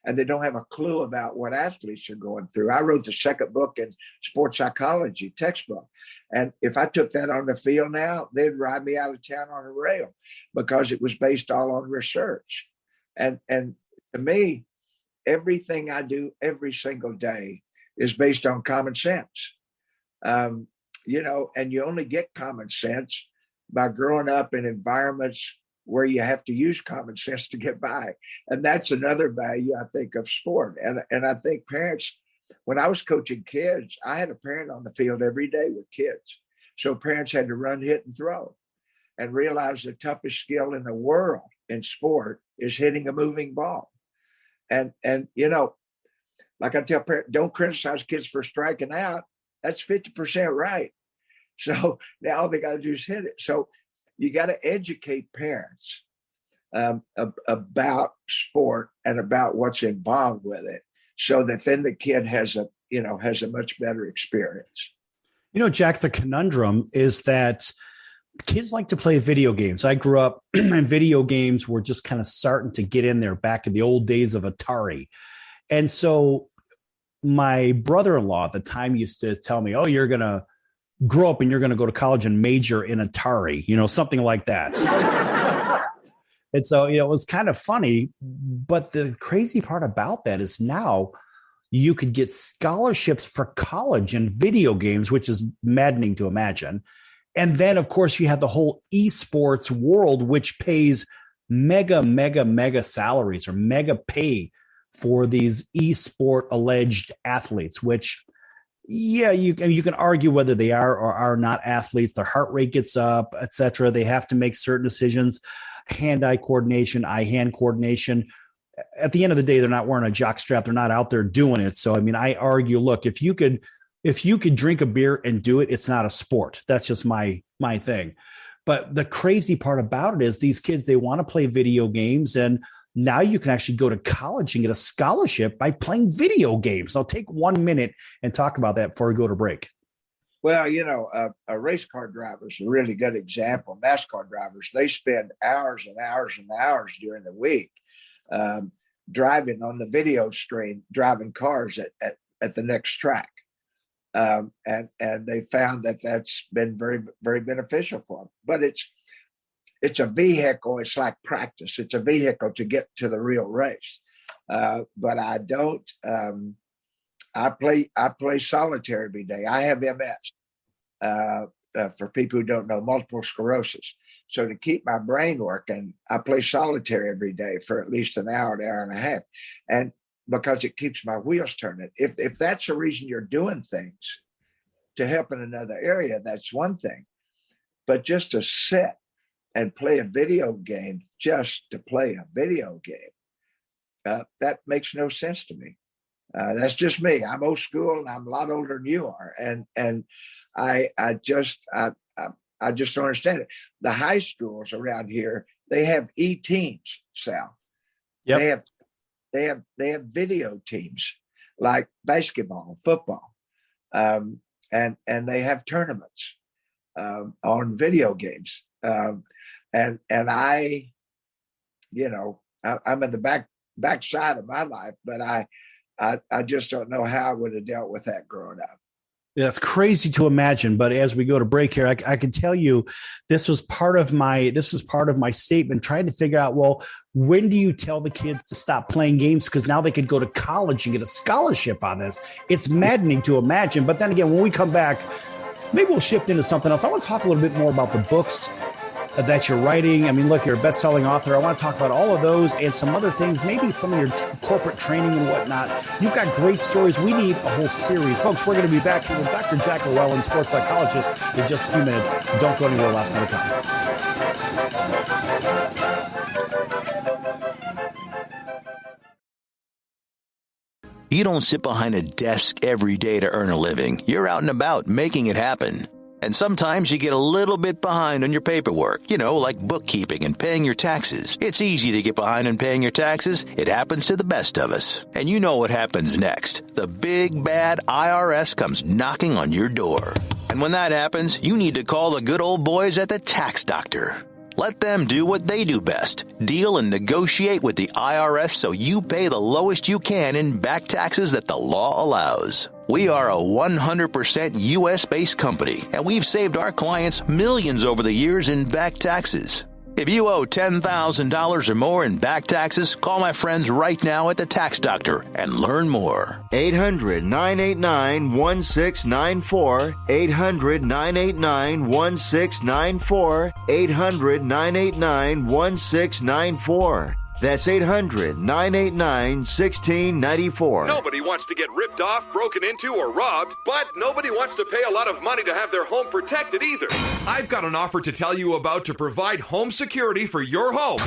And they don't have a clue about what athletes are going through. I wrote the second book in sports psychology, textbook. And if I took that on the field now, they'd ride me out of town on a rail because it was based all on research. And to me, everything I do every single day is based on common sense. And you only get common sense by growing up in environments where you have to use common sense to get by. And that's another value, I think, of sport. And I think parents, when I was coaching kids, I had a parent on the field every day with kids. So parents had to run, hit, and throw and realize the toughest skill in the world in sport is hitting a moving ball. And like I tell parents, don't criticize kids for striking out. That's 50% right. So now all they got to do is hit it. So you got to educate parents about sport and about what's involved with it, so that then the kid has a much better experience. Jack, the conundrum is that kids like to play video games. I grew up and video games were just kind of starting to get in there back in the old days of Atari. And so my brother-in-law at the time used to tell me, oh, you're going to grow up and you're going to go to college and major in Atari, something like that. And so, it was kind of funny. But the crazy part about that is now you could get scholarships for college in video games, which is maddening to imagine. And then, of course, you have the whole esports world, which pays mega salaries or mega pay for these esport alleged athletes, which, yeah, you can argue whether they are or are not athletes. Their heart rate gets up, et cetera. They have to make certain decisions, hand-eye coordination, eye-hand coordination. At the end of the day, they're not wearing a jock strap. They're not out there doing it. So, I argue, look, if you could drink a beer and do it, it's not a sport. That's just my thing. But the crazy part about it is these kids, they want to play video games, and now you can actually go to college and get a scholarship by playing video games. I'll take 1 minute and talk about that before we go to break. Well, a race car driver is a really good example. NASCAR drivers, they spend hours and hours and hours during the week driving on the video screen, driving cars at the next track. And they found that that's been very, very beneficial for them. But it's a vehicle. It's like practice. It's a vehicle to get to the real race. But I don't. I play solitaire every day. I have MS. For people who don't know, multiple sclerosis. So to keep my brain working, I play solitaire every day for at least an hour and a half. And because it keeps my wheels turning. If that's the reason you're doing things to help in another area, that's one thing. But just to sit and play a video game just to play a video game, that makes no sense to me. That's just me. I'm old school and I'm a lot older than you are. And I just don't understand it. The high schools around here, they have e-teams, Sal. Yep. They have video teams like basketball, football, and they have tournaments on video games. And I, I'm in the backside of my life, but I just don't know how I would have dealt with that growing up. That's crazy to imagine. But as we go to break here, I can tell you this was part of my statement, trying to figure out, well, when do you tell the kids to stop playing games? Because now they could go to college and get a scholarship on this. It's maddening to imagine. But then again, when we come back, maybe we'll shift into something else. I want to talk a little bit more about the books that you're writing. I mean, look, you're a best-selling author. I want to talk about all of those and some other things, maybe some of your corporate training and whatnot. You've got great stories. We need a whole series. Folks, we're going to be back here with Dr. Jack Llewellyn, sports psychologist, in just a few minutes. Don't go anywhere. Last minute comment. You don't sit behind a desk every day to earn a living. You're out and about making it happen. And sometimes you get a little bit behind on your paperwork, like bookkeeping and paying your taxes. It's easy to get behind on paying your taxes. It happens to the best of us. And you know what happens next. The big bad IRS comes knocking on your door. And when that happens, you need to call the good old boys at the Tax Doctor. Let them do what they do best. Deal and negotiate with the IRS so you pay the lowest you can in back taxes that the law allows. We are a 100% U.S.-based company, and we've saved our clients millions over the years in back taxes. If you owe $10,000 or more in back taxes, call my friends right now at the Tax Doctor and learn more. 800-989-1694. 800-989-1694. 800-989-1694. That's 800-989-1694. Nobody wants to get ripped off, broken into, or robbed, but nobody wants to pay a lot of money to have their home protected either. I've got an offer to tell you about to provide home security for your home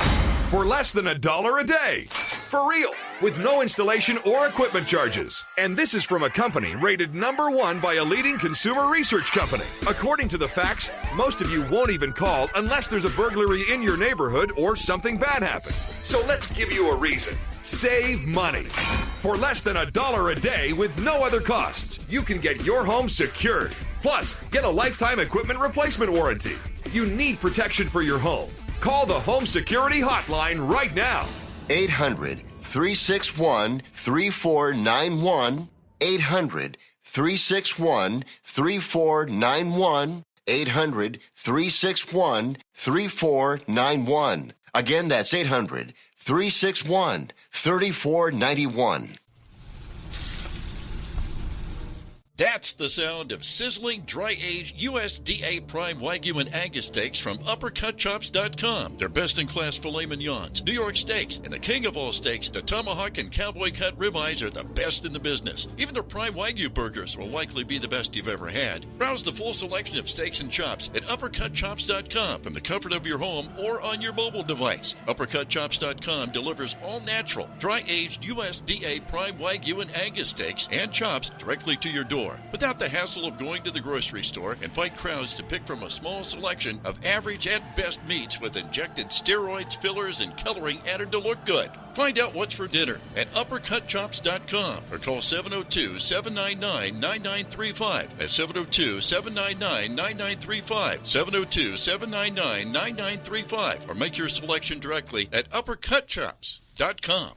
for less than $1 a day. For real, with no installation or equipment charges. And this is from a company rated #1 by a leading consumer research company. According to the facts, most of you won't even call unless there's a burglary in your neighborhood or something bad happened. So let's give you a reason. Save money. For less than $1 a day with no other costs, you can get your home secured. Plus, get a lifetime equipment replacement warranty. You need protection for your home. Call the Home Security Hotline right now. 800-361-3491. 800-361-3491. 800-361-3491. Again, that's 800-361-3491. That's the sound of sizzling, dry-aged USDA Prime Wagyu and Angus steaks from UppercutChops.com. Their best-in-class filet mignons, New York steaks, and the king of all steaks, the tomahawk and cowboy cut ribeyes are the best in the business. Even their Prime Wagyu burgers will likely be the best you've ever had. Browse the full selection of steaks and chops at UppercutChops.com from the comfort of your home or on your mobile device. UppercutChops.com delivers all-natural, dry-aged USDA Prime Wagyu and Angus steaks and chops directly to your door, without the hassle of going to the grocery store and fight crowds to pick from a small selection of average at best meats with injected steroids, fillers, and coloring added to look good. Find out what's for dinner at UppercutChops.com or call 702-799-9935. That's 702-799-9935. 702-799-9935. Or make your selection directly at UppercutChops.com.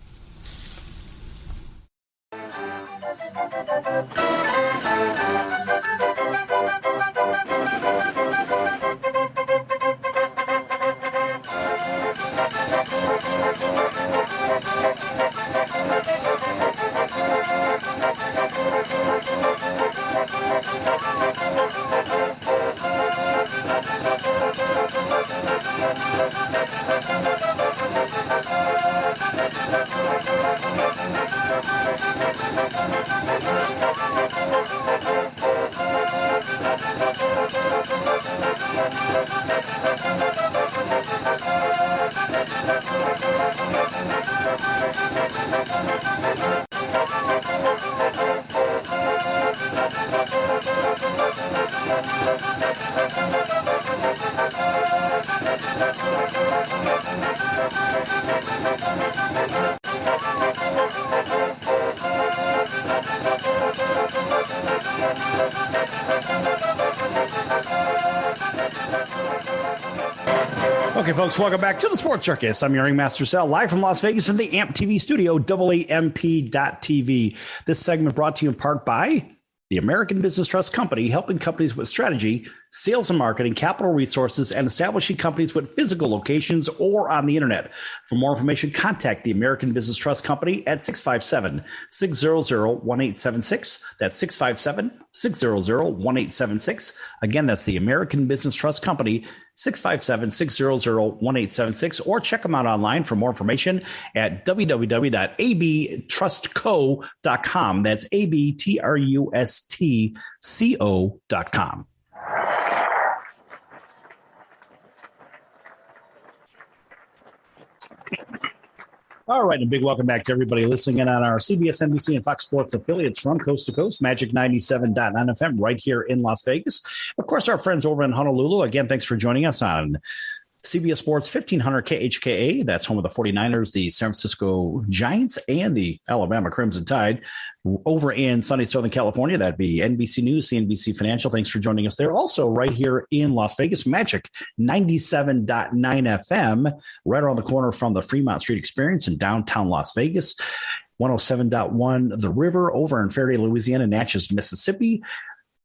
Okay, folks, welcome back to the Sports Circus. I'm your ringmaster Sal, live from Las Vegas in the AMP TV studio, AAMP.TV. This segment brought to you in part by the American Business Trust Company, helping companies with strategy, sales and marketing, capital resources, and establishing companies with physical locations or on the internet. For more information, contact the American Business Trust Company at 657-600-1876. That's 657-600-1876. Again, that's the American Business Trust Company, 657-600-1876, or check them out online for more information at www.abtrustco.com. That's abtrustco.com. All right, a big welcome back to everybody listening in on our CBS, NBC, and Fox Sports affiliates from coast to coast, Magic 97.9 FM right here in Las Vegas. Of course, our friends over in Honolulu. Again, thanks for joining us on CBS Sports 1500 KHKA. That's home of the 49ers, the San Francisco Giants, and the Alabama Crimson Tide. Over in sunny Southern California, that'd be NBC News, CNBC Financial. Thanks for joining us there. Also, right here in Las Vegas, Magic 97.9 FM, right around the corner from the Fremont Street Experience in downtown Las Vegas. 107.1 The River over in Faraday, Louisiana, Natchez, Mississippi.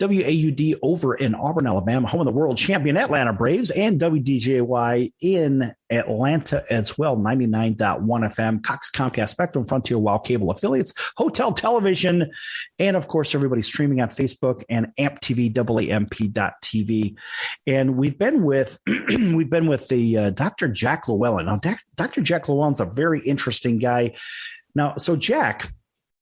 WAUD over in Auburn, Alabama, home of the world champion Atlanta Braves, and WDJY in Atlanta as well, 99.1 FM, Cox, Comcast, Spectrum, Frontier, Wild Cable affiliates, Hotel Television, and of course, everybody streaming on Facebook and AMP TV, AAMP.TV. And we've been with the Dr. Jack Llewellyn. Now, Dr. Jack Llewellyn's a very interesting guy. Now, so Jack,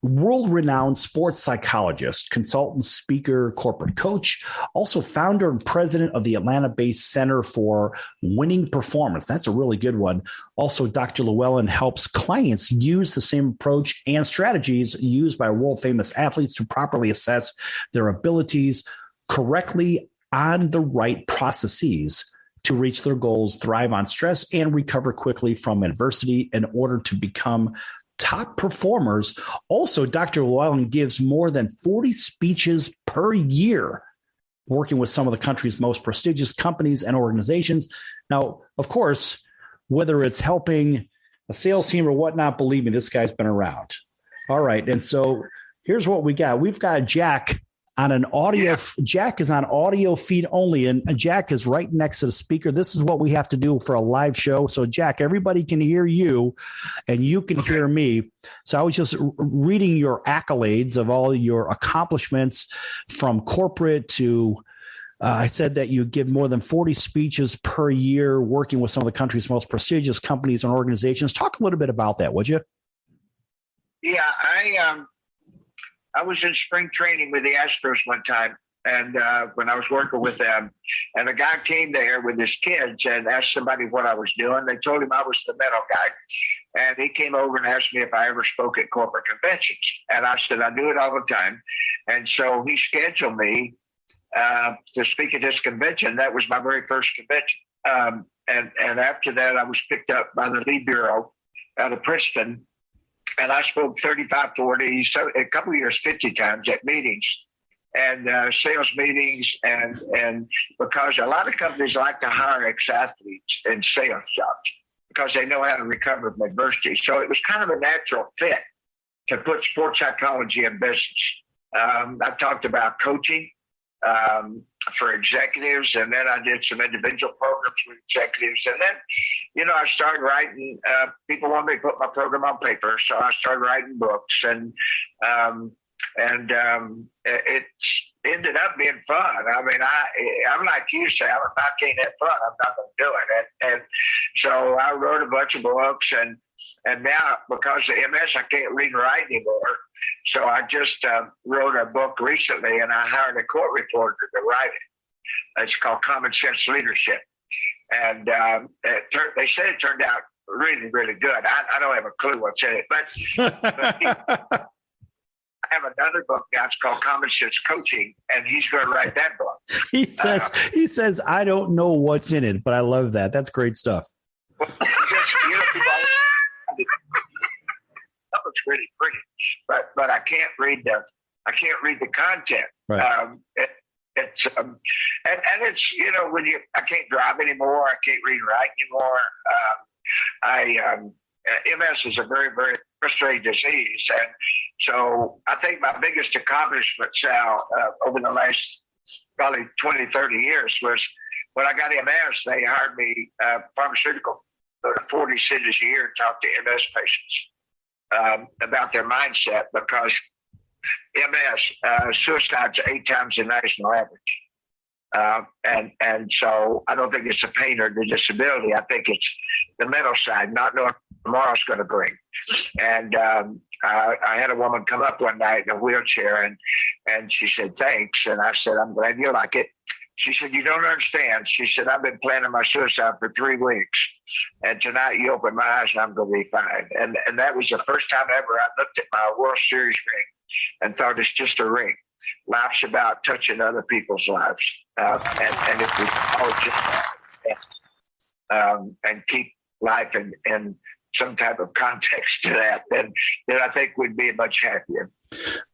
world-renowned sports psychologist, consultant, speaker, corporate coach, also founder and president of the Atlanta-based Center for Winning Performance. That's a really good one. Also, Dr. Llewellyn helps clients use the same approach and strategies used by world-famous athletes to properly assess their abilities correctly on the right processes to reach their goals, thrive on stress, and recover quickly from adversity in order to become top performers. Also, Dr. Llewellyn gives more than 40 speeches per year, working with some of the country's most prestigious companies and organizations. Now, of course, whether it's helping a sales team or whatnot, believe me, this guy's been around. All right. And so here's what we got. We've got Jack on an audio. Jack is on audio feed only, and Jack is right next to the speaker. This is what we have to do for a live show. So, Jack, everybody can hear you, and you can hear me. So I was just reading your accolades of all your accomplishments from corporate to I said that you give more than 40 speeches per year working with some of the country's most prestigious companies and organizations. Talk a little bit about that, would you? Yeah, I was in spring training with the Astros one time, and when I was working with them, and a guy came there with his kids and asked somebody what I was doing. They told him I was the metal guy, and he came over and asked me if I ever spoke at corporate conventions, and I said I do it all the time. And so he scheduled me to speak at this convention. That was my very first convention, and after that, I was picked up by the lead bureau out of Princeton. And I spoke 35, 40, so a couple of years, 50 times at meetings and sales meetings. And because a lot of companies like to hire ex-athletes in sales jobs because they know how to recover from adversity. So it was kind of a natural fit to put sports psychology in business. I talked about coaching for executives, and then I did some individual programs with executives. And then, I started writing, people wanted me to put my program on paper. So I started writing books, and it ended up being fun. I mean, I'm like you, Sam. If I can't have fun, I'm not going to do it. And so I wrote a bunch of books, and now because of MS, I can't read and write anymore. So I just wrote a book recently, and I hired a court reporter to write it. It's called Common Sense Leadership. And they said it turned out really, really good. I don't have a clue what's in it, but I have another book now. It's called Common Sense Coaching, and he's going to write that book. He says, I don't know what's in it, but I love that. That's great stuff. Well, it's really pretty, but I can't read the content. Right. It's and it's, when I can't drive anymore, I can't read and write anymore. MS is a very, very frustrating disease, and so I think my biggest accomplishment, Sal, over the last probably 20, 30 years was when I got MS. They hired me pharmaceutical, go to 40 cities a year and talk to MS patients about their mindset, because MS, suicide's 8 times the national average. And so I don't think it's the pain or the disability. I think it's the mental side, not knowing what tomorrow's going to bring. And I had a woman come up one night in a wheelchair, and she said, thanks. And I said, I'm glad you like it. She said, you don't understand. She said, I've been planning my suicide for 3 weeks. And tonight you open my eyes and I'm going to be fine. And that was the first time ever I looked at my World Series ring and thought, it's just a ring. Life's about touching other people's lives. And if we all just and keep life in some type of context to that, then I think we'd be much happier.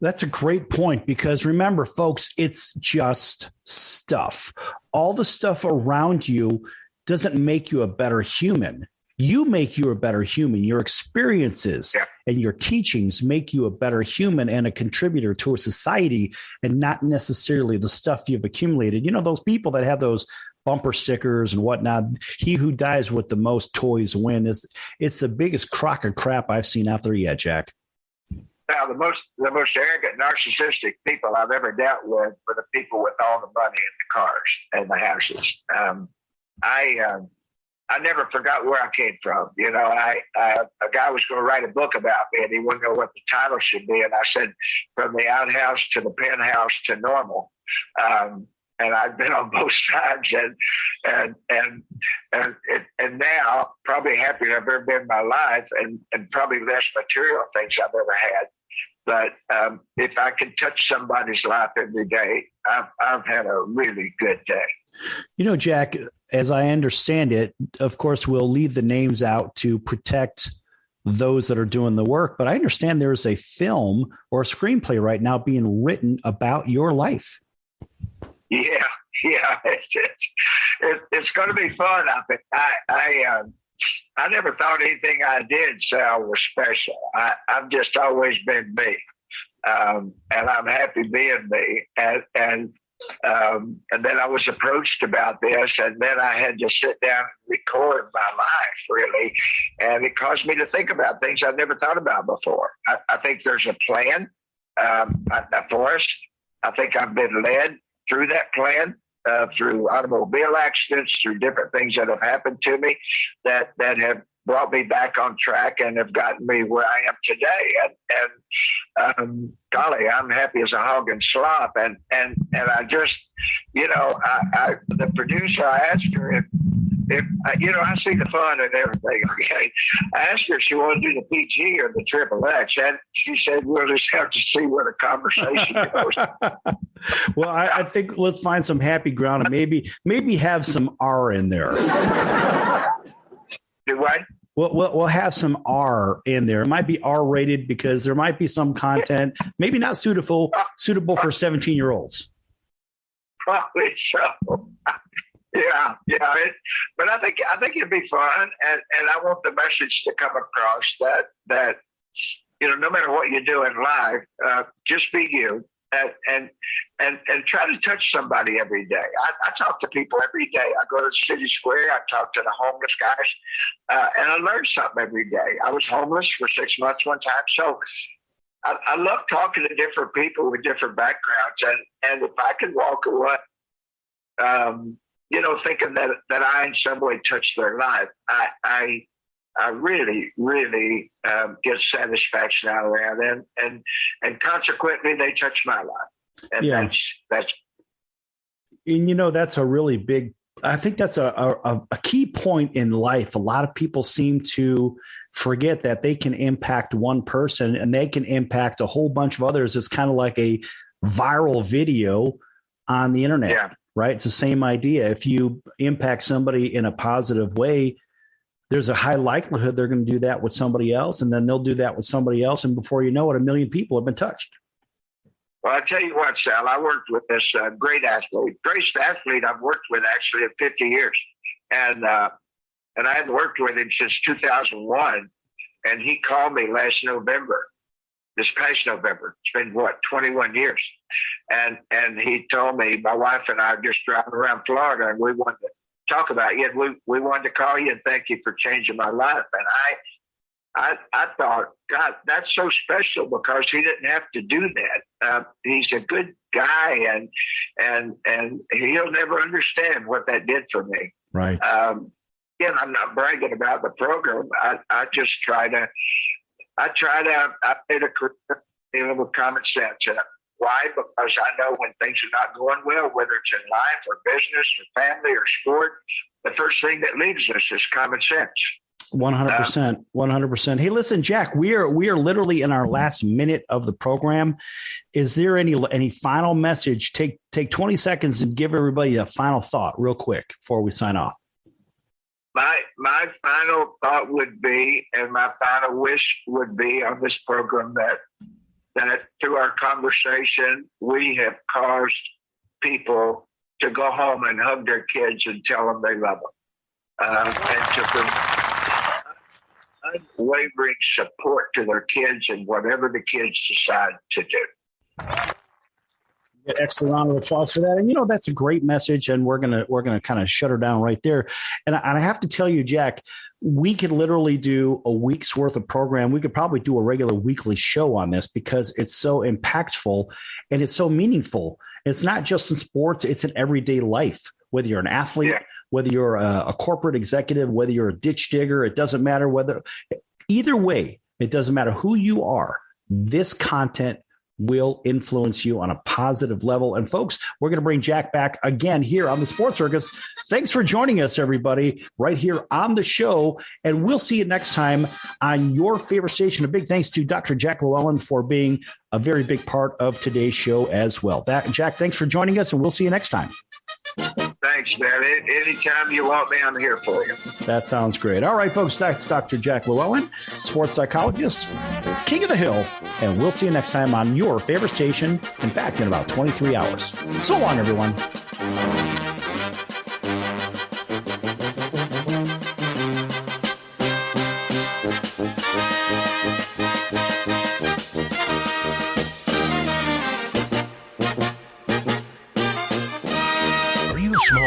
That's a great point, because remember, folks, it's just stuff. All the stuff around you doesn't make you a better human. You make you a better human. Your experiences and your teachings make you a better human and a contributor to a society, and not necessarily the stuff you've accumulated. Those people that have those bumper stickers and whatnot, he who dies with the most toys win. It's the biggest crock of crap I've seen out there yet, Jack. Now, the most arrogant, narcissistic people I've ever dealt with were the people with all the money and the cars and the houses. I never forgot where I came from. A guy was going to write a book about me, and he wouldn't know what the title should be. And I said, from the outhouse to the penthouse to normal. And I've been on both sides, and now probably happier than I've ever been in my life, and probably less material things I've ever had. But if I can touch somebody's life every day, I've had a really good day. Jack, as I understand it, of course, we'll leave the names out to protect those that are doing the work. But I understand there's a film or a screenplay right now being written about your life. Yeah, it's going to be fun. I never thought anything I did, Sal, was special. I've just always been me, and I'm happy being me. And then I was approached about this, and then I had to sit down and record my life, really, and it caused me to think about things I've never thought about before. I think there's a plan for us. I think I've been led through that plan, through automobile accidents, through different things that have happened to me that have brought me back on track and have gotten me where I am today. And golly, I'm happy as a hog in slop. And I just, the producer, I asked her if I see the fun and everything. Okay, I asked her if she wanted to do the PG or the XXX, and she said, "We'll just have to see where the conversation goes." Well, I think let's find some happy ground and maybe have some R in there. Do what? We'll have some R in there. It might be R-rated because there might be some content maybe not suitable for 17-year-olds. Probably so. Yeah. But I think it'd be fun, and I want the message to come across that no matter what you do in life, just be you, and try to touch somebody every day. I talk to people every day. I go to the city square. I talk to the homeless guys, and I learn something every day. I was homeless for 6 months one time, so I love talking to different people with different backgrounds, and if I could walk away, thinking that I in some way touched their life, I I really, really get satisfaction out of that, and consequently, they touch my life, and that's. And that's a really big. I think that's a key point in life. A lot of people seem to forget that they can impact one person and they can impact a whole bunch of others. It's kind of like a viral video on the internet, right? It's the same idea. If you impact somebody in a positive way, there's a high likelihood they're going to do that with somebody else, and then they'll do that with somebody else. And before you know it, 1 million people have been touched. Well, I tell you what, Sal, I worked with this greatest athlete I've worked with actually in 50 years. And I hadn't worked with him since 2001. And he called me this past November. It's been 21 years. And he told me, my wife and I are just driving around Florida, and we wanted to talk about you. And we wanted to call you and thank you for changing my life. And I thought, God, that's so special, because he didn't have to do that. He's a good guy, and he'll never understand what that did for me. Right. Again, I'm not bragging about the program. I just I made a career with common sense. And why? Because I know when things are not going well, whether it's in life or business or family or sport, the first thing that leaves us is common sense. 100%. 100%. Hey, listen, Jack, we are literally in our last minute of the program. Is there any final message? Take 20 seconds and give everybody a final thought real quick before we sign off. My final thought would be, and my final wish would be on this program, that through our conversation, we have caused people to go home and hug their kids and tell them they love them. And to provide unwavering support to their kids and whatever the kids decide to do. Extra round of applause for that. And that's a great message, and we're gonna kind of shut her down right there. And I have to tell you, Jack, we could literally do a week's worth of program. We could probably do a regular weekly show on this, because it's so impactful and it's so meaningful. It's not just in sports, it's in everyday life, whether you're an athlete, whether you're a corporate executive, whether you're a ditch digger, it doesn't matter either way, it doesn't matter who you are. This content will influence you on a positive level. And folks, we're going to bring Jack back again here on the Sports Circus. Thanks for joining us, everybody, right here on the show. And we'll see you next time on your favorite station. A big thanks to Dr. Jack Llewellyn for being a very big part of today's show as well. Jack, thanks for joining us, and we'll see you next time. Thanks, man. Anytime you want me, I'm here for you. That sounds great. All right, folks, that's Dr. Jack Llewellyn, sports psychologist, king of the hill, and we'll see you next time on your favorite station, in fact, in about 23 hours. So long, everyone.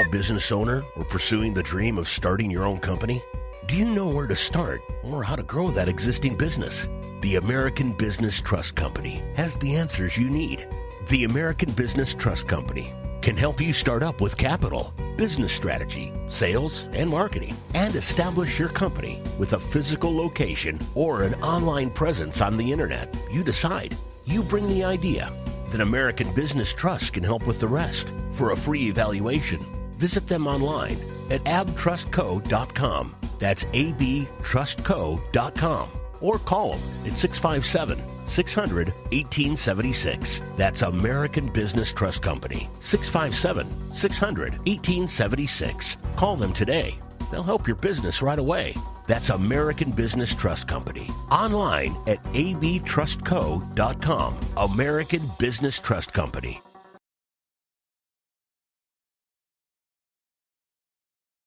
Business owner or pursuing the dream of starting your own company? Do you know where to start or how to grow that existing business? The American Business Trust Company has the answers you need. The American Business Trust Company can help you start up with capital, business strategy, sales, and marketing, and establish your company with a physical location or an online presence on the internet. You decide. You bring the idea. Then American Business Trust can help with the rest. For a free evaluation, visit them online at abtrustco.com. That's abtrustco.com. Or call them at 657-600-1876. That's American Business Trust Company. 657-600-1876. Call them today. They'll help your business right away. That's American Business Trust Company. Online at abtrustco.com. American Business Trust Company.